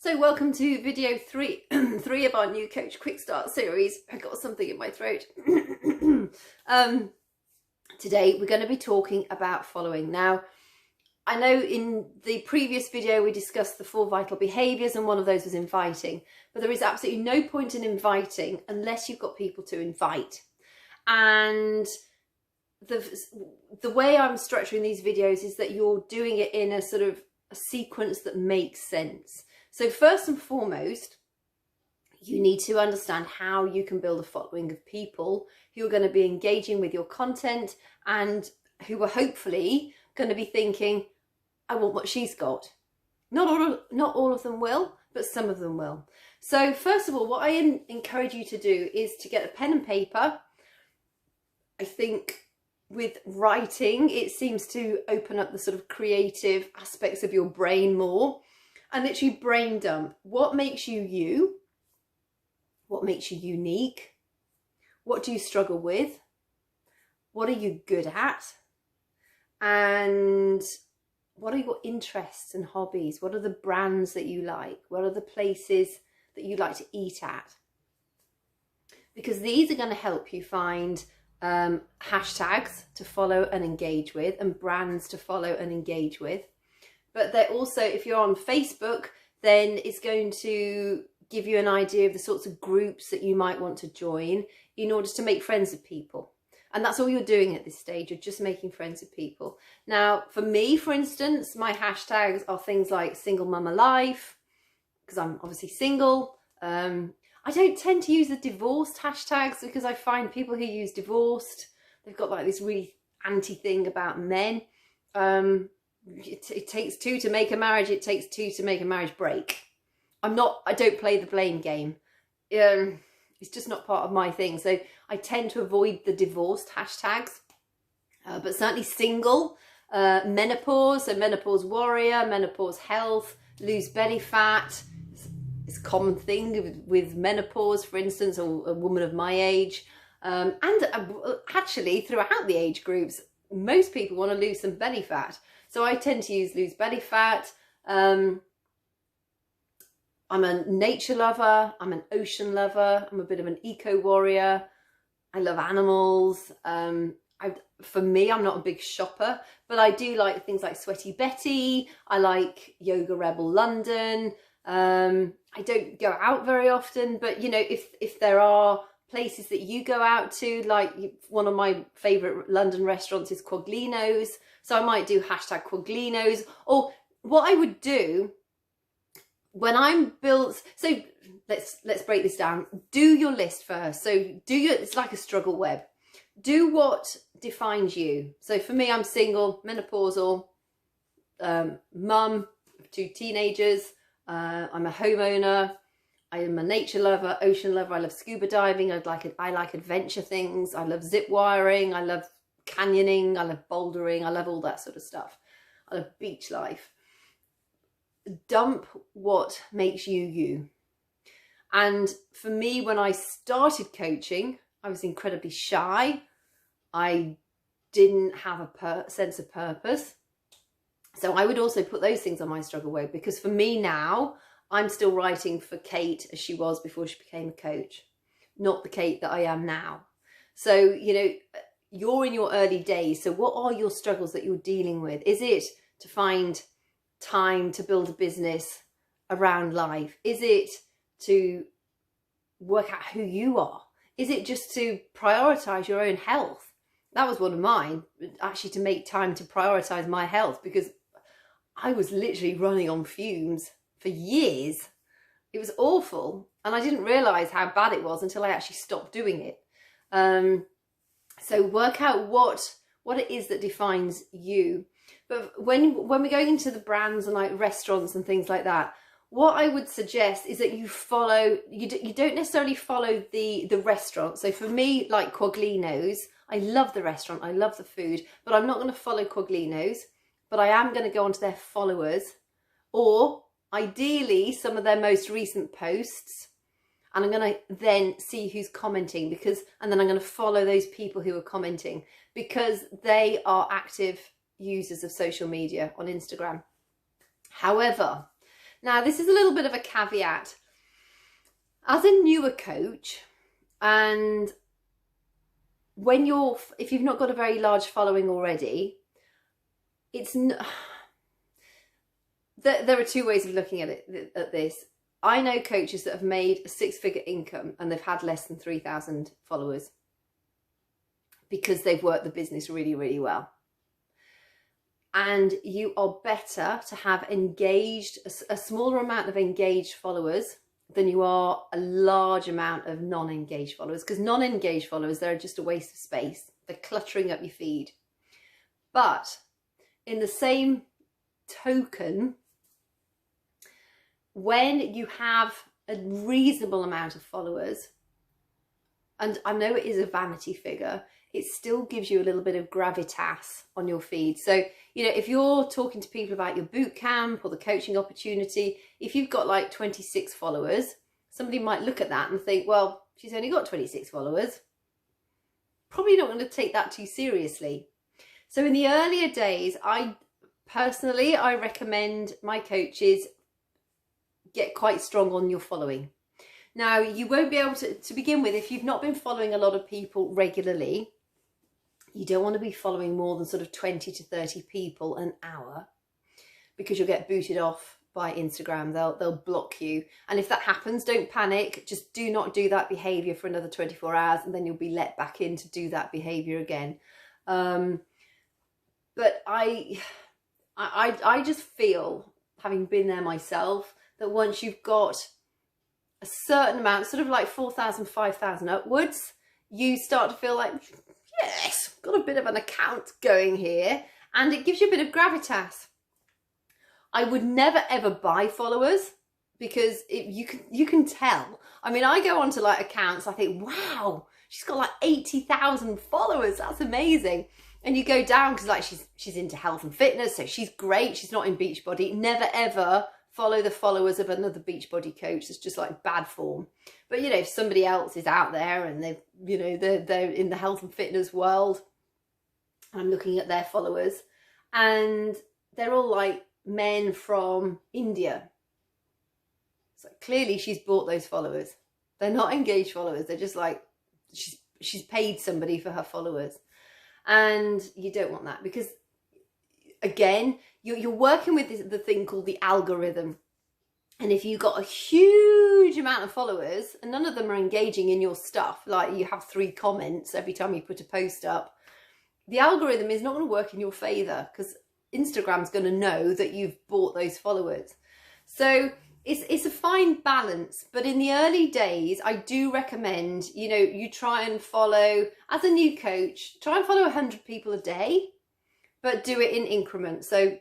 So welcome to video three of our new Coach Quick Start series. I got something in my throat. Today we're going to be talking about following. Now, I know in the previous video we discussed the 4 vital behaviours and one of those was inviting, but there is absolutely no point in inviting unless you've got people to invite. And the way I'm structuring these videos is that you're doing it in a sort of a sequence that makes sense. So first and foremost, you need to understand how you can build a following of people who are going to be engaging with your content and who are hopefully going to be thinking, I want what she's got. Not all of them will, but some of them will. So first of all, what I encourage you to do is to get a pen and paper. I think with writing, it seems to open up the sort of creative aspects of your brain more. And literally brain dump. What makes you you? What makes you unique? What do you struggle with? What are you good at? And what are your interests and hobbies? What are the brands that you like? What are the places that you like to eat at? Because these are going to help you find hashtags to follow and engage with and brands to follow and engage with. But they're also, if you're on Facebook, then it's going to give you an idea of the sorts of groups that you might want to join in order to make friends with people. And that's all you're doing at this stage. You're just making friends with people. Now, for me, for instance, my hashtags are things like single mum alive, because I'm obviously single. I don't tend to use the divorced hashtags because I find people who use divorced, they've got like this really anti thing about men. It takes 2 to make a marriage. It takes 2 to make a marriage break. I don't play the blame game. It's just not part of my thing. So I tend to avoid the divorced hashtags, but certainly single, menopause, so menopause warrior, menopause health, lose belly fat. It's a common thing with menopause, for instance, or a woman of my age. And actually throughout the age groups, most people want to lose some belly fat. So I tend to use lose belly fat. I'm a nature lover. I'm an ocean lover. I'm a bit of an eco warrior. I love animals. For me, I'm not a big shopper, but I do like things like Sweaty Betty. I like Yoga Rebel London. I don't go out very often, but you know, if there are places that you go out to, like one of my favourite London restaurants is Quaglino's. So I might do hashtag Quaglino's. Or what I would do when I'm built, so let's break this down. Do your list first. So it's like a struggle web. Do what defines you. So for me, I'm single, menopausal, mum of 2 teenagers. I'm a homeowner. I am a nature lover, ocean lover. I love scuba diving. I like adventure things. I love zip wiring. I love canyoning. I love bouldering. I love all that sort of stuff. I love beach life. Dump what makes you you. And for me, when I started coaching, I was incredibly shy. I didn't have a sense of purpose. So I would also put those things on my struggle web, because for me now, I'm still writing for Kate as she was before she became a coach, not the Kate that I am now. So, you know, you're in your early days. So what are your struggles that you're dealing with? Is it to find time to build a business around life? Is it to work out who you are? Is it just to prioritize your own health? That was one of mine, actually, to make time to prioritize my health, because I was literally running on fumes for years. It was awful. And I didn't realize how bad it was until I actually stopped doing it. So work out what it is that defines you. But when we're going into the brands and like restaurants and things like that, what I would suggest is that you don't necessarily follow the restaurant. So for me, like Quaglino's, I love the restaurant, I love the food, but I'm not going to follow Quaglino's, but I am going to go onto their followers, or ideally some of their most recent posts, and I'm going to then see who's commenting, and then I'm going to follow those people who are commenting, because they are active users of social media on Instagram. However, Now, this is a little bit of a caveat. As a newer coach, and if you've not got a very large following already, there are two ways of looking at this. I know coaches that have made a 6-figure income and they've had less than 3,000 followers because they've worked the business really, really well. And you are better to have a smaller amount of engaged followers than you are a large amount of non-engaged followers, because non-engaged followers, they're just a waste of space. They're cluttering up your feed. But in the same token, when you have a reasonable amount of followers, and I know it is a vanity figure, it still gives you a little bit of gravitas on your feed. So, you know, if you're talking to people about your boot camp or the coaching opportunity, if you've got like 26 followers, somebody might look at that and think, well, she's only got 26 followers. Probably not going to take that too seriously. So in the earlier days, I recommend my coaches get quite strong on your following. Now, you won't be able to begin with, if you've not been following a lot of people regularly, you don't want to be following more than sort of 20 to 30 people an hour, because you'll get booted off by Instagram. They'll block you. And if that happens, don't panic. Just do not do that behavior for another 24 hours, and then you'll be let back in to do that behavior again. But I just feel, having been there myself, that once you've got a certain amount, sort of like 4,000, 5,000 upwards, you start to feel like, yes, got a bit of an account going here, and it gives you a bit of gravitas. I would never ever buy followers, because you can tell. I mean, I go onto like accounts, I think, wow, she's got like 80,000 followers, that's amazing. And you go down because like she's into health and fitness, so she's great, she's not in Beachbody. Never ever follow the followers of another Beachbody coach. It's just like bad form. But you know, if somebody else is out there and they've, you know, they're in the health and fitness world, I'm looking at their followers, and they're all like men from India. So clearly she's bought those followers. They're not engaged followers. They're just like, she's paid somebody for her followers. And you don't want that, because again, you're working with the thing called the algorithm. And if you've got a huge amount of followers and none of them are engaging in your stuff, like you have 3 comments every time you put a post up, the algorithm is not going to work in your favor, because Instagram's going to know that you've bought those followers. So it's a fine balance. But in the early days, I do recommend, you know, you try and follow, as a new coach, try and follow 100 people a day, but do it in increments. So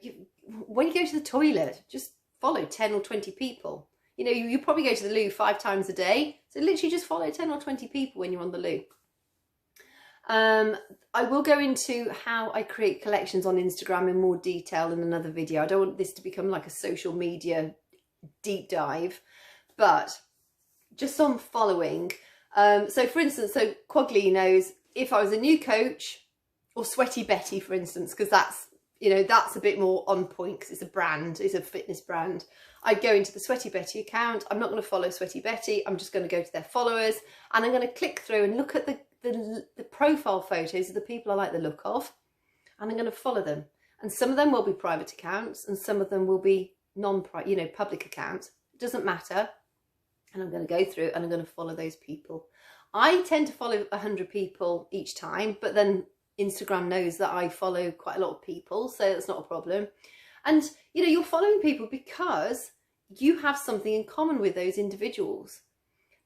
when you go to the toilet, just follow 10 or 20 people. You know, you probably go to the loo 5 times a day. So literally just follow 10 or 20 people when you're on the loo. I will go into how I create collections on Instagram in more detail in another video. I don't want this to become like a social media deep dive, but just on following. So for instance, so Quagley knows if I was a new coach, or Sweaty Betty, for instance, because that's, you know, that's a bit more on point because it's a brand, it's a fitness brand. I'd go into the Sweaty Betty account. I'm not going to follow Sweaty Betty. I'm just going to go to their followers, and I'm going to click through and look at the profile photos of the people I like the look of, and I'm going to follow them. And some of them will be private accounts, and some of them will be non-private, you know, public accounts. It doesn't matter. And I'm going to go through and I'm going to follow those people. I tend to follow 100 people each time, but then Instagram knows that I follow quite a lot of people, so that's not a problem. And, you know, you're following people because you have something in common with those individuals.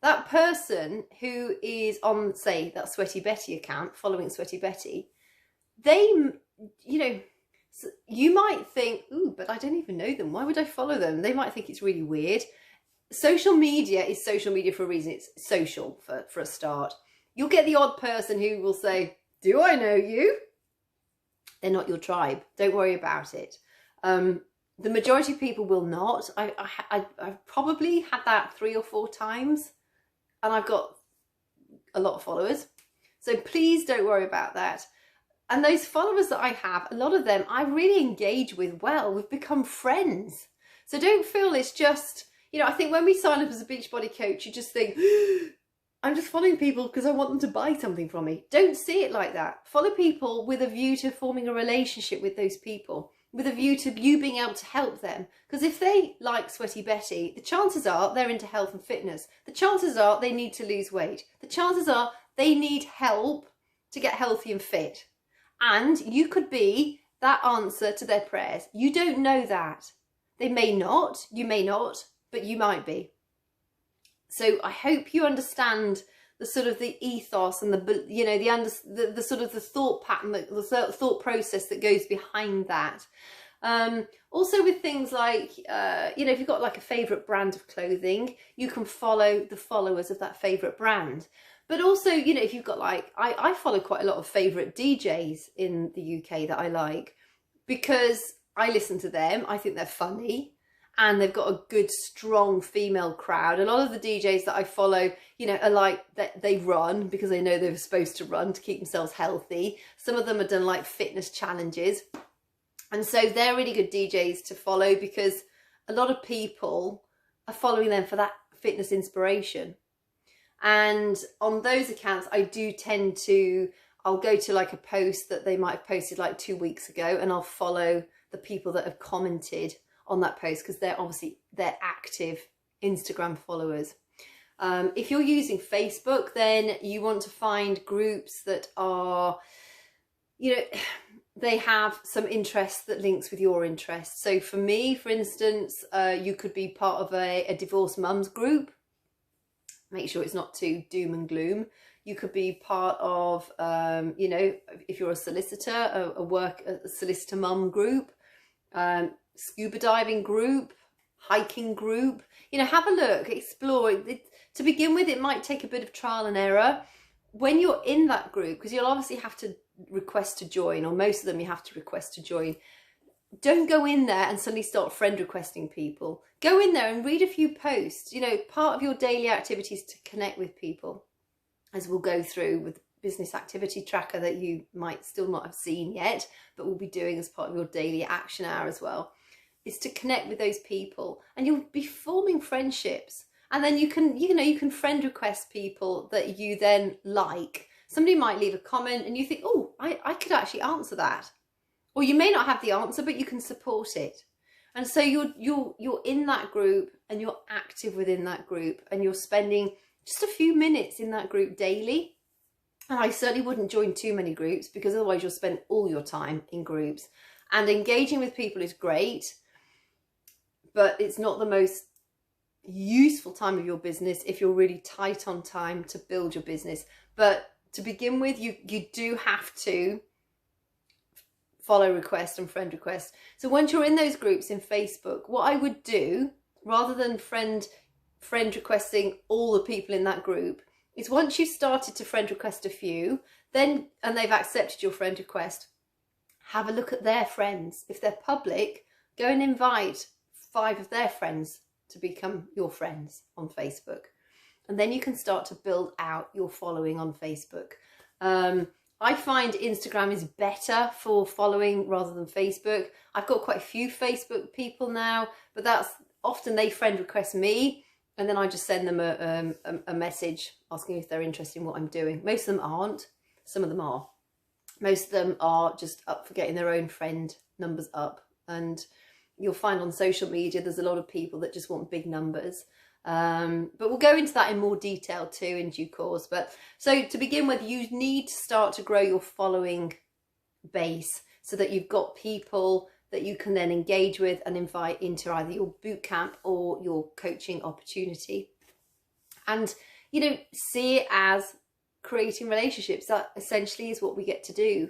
That person who is on, say, that Sweaty Betty account, following Sweaty Betty, they, you know, you might think, ooh, but I don't even know them. Why would I follow them? They might think it's really weird. Social media is social media for a reason. It's social for a start. You'll get the odd person who will say, do I know you? They're not your tribe. Don't worry about it. The majority of people will not. I've probably had that 3 or 4 times, and I've got a lot of followers. So please don't worry about that. And those followers that I have, a lot of them I really engage with well. We've become friends. So don't feel it's just, you know, I think when we sign up as a Beachbody coach, you just think, I'm just following people because I want them to buy something from me. Don't see it like that. Follow people with a view to forming a relationship with those people, with a view to you being able to help them. Because if they like Sweaty Betty, the chances are they're into health and fitness. The chances are they need to lose weight. The chances are they need help to get healthy and fit. And you could be that answer to their prayers. You don't know that. They may not, you may not, but you might be. So I hope you understand the sort of the ethos and the, you know, the sort of the thought pattern, the thought process that goes behind that. Also with things like, you know, if you've got like a favourite brand of clothing, you can follow the followers of that favourite brand. But also, you know, if you've got like, I follow quite a lot of favourite DJs in the UK that I like, because I listen to them. I think they're funny and they've got a good, strong female crowd. A lot of the DJs that I follow, you know, are like that they run because they know they're supposed to run to keep themselves healthy. Some of them have done like fitness challenges. And so they're really good DJs to follow because a lot of people are following them for that fitness inspiration. And on those accounts, I do tend to, I'll go to like a post that they might have posted like 2 weeks ago, and I'll follow the people that have commented on that post because they're active Instagram followers. If you're using Facebook, then you want to find groups that are, you know, they have some interest that links with your interests. So for me, for instance, you could be part of a divorced mums group. Make sure it's not too doom and gloom. You could be part of, you know, if you're a solicitor, a solicitor mum group, scuba diving group, hiking group. You know, have a look, explore. To begin with, it might take a bit of trial and error. When you're in that group, because you'll obviously have to request to join, or most of them you have to request to join. Don't go in there and suddenly start friend requesting people. Go in there and read a few posts. You know, part of your daily activities to connect with people, as we'll go through with the business activity tracker that you might still not have seen yet, but we'll be doing as part of your daily action hour as well, is to connect with those people, and you'll be forming friendships. And then you can, you know, you can friend request people that you then like. Somebody might leave a comment and you think, oh, I could actually answer that. Or you may not have the answer, but you can support it. And so you're in that group and you're active within that group, and you're spending just a few minutes in that group daily. And I certainly wouldn't join too many groups, because otherwise you'll spend all your time in groups. And engaging with people is great, but it's not the most useful time of your business if you're really tight on time to build your business. But to begin with, you do have to follow request and friend request. So once you're in those groups in Facebook, what I would do, rather than friend requesting all the people in that group, is once you've started to friend request a few, then, and they've accepted your friend request, have a look at their friends. If they're public, go and invite 5 of their friends to become your friends on Facebook. And then you can start to build out your following on Facebook. I find Instagram is better for following rather than Facebook. I've got quite a few Facebook people now, but that's often they friend request me, and then I just send them a message asking if they're interested in what I'm doing. Most of them aren't, some of them are. Most of them are just up for getting their own friend numbers up. And you'll find on social media there's a lot of people that just want big numbers. But we'll go into that in more detail too in due course. But so to begin with, you need to start to grow your following base so that you've got people that you can then engage with and invite into either your boot camp or your coaching opportunity. And, you know, see it as creating relationships. That essentially is what we get to do.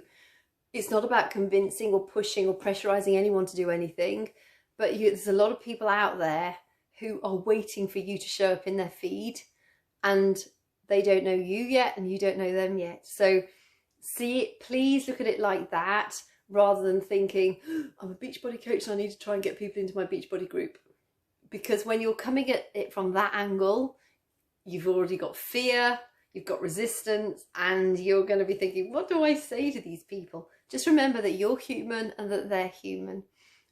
It's not about convincing or pushing or pressurizing anyone to do anything, but there's a lot of people out there who are waiting for you to show up in their feed, and they don't know you yet and you don't know them yet. So see it, please look at it like that, rather than thinking, I'm a Beachbody coach and I need to try and get people into my Beachbody group. Because when you're coming at it from that angle, you've already got fear, you've got resistance, and you're going to be thinking, what do I say to these people? Just remember that you're human and that they're human.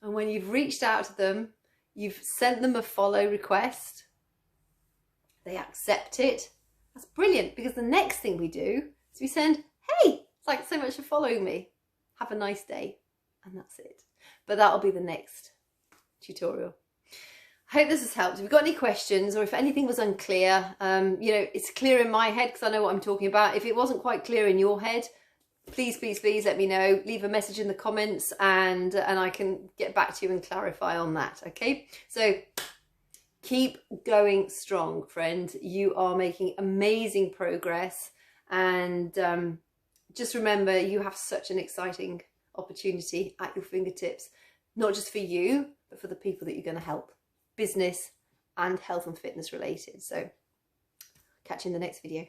And when you've reached out to them, You've sent them a follow request. They accept it. That's brilliant, because the next thing we do is we send, hey, thanks so much for following me. Have a nice day. And that's it. But that'll be the next tutorial. I hope this has helped. If you've got any questions, or if anything was unclear, you know, it's clear in my head because I know what I'm talking about. If it wasn't quite clear in your head, please, please, please let me know. Leave a message in the comments and I can get back to you and clarify on that, okay? So keep going strong, friend. You are making amazing progress, and just remember, you have such an exciting opportunity at your fingertips, not just for you, but for the people that you're going to help. Business and health and fitness related. So catch you in the next video.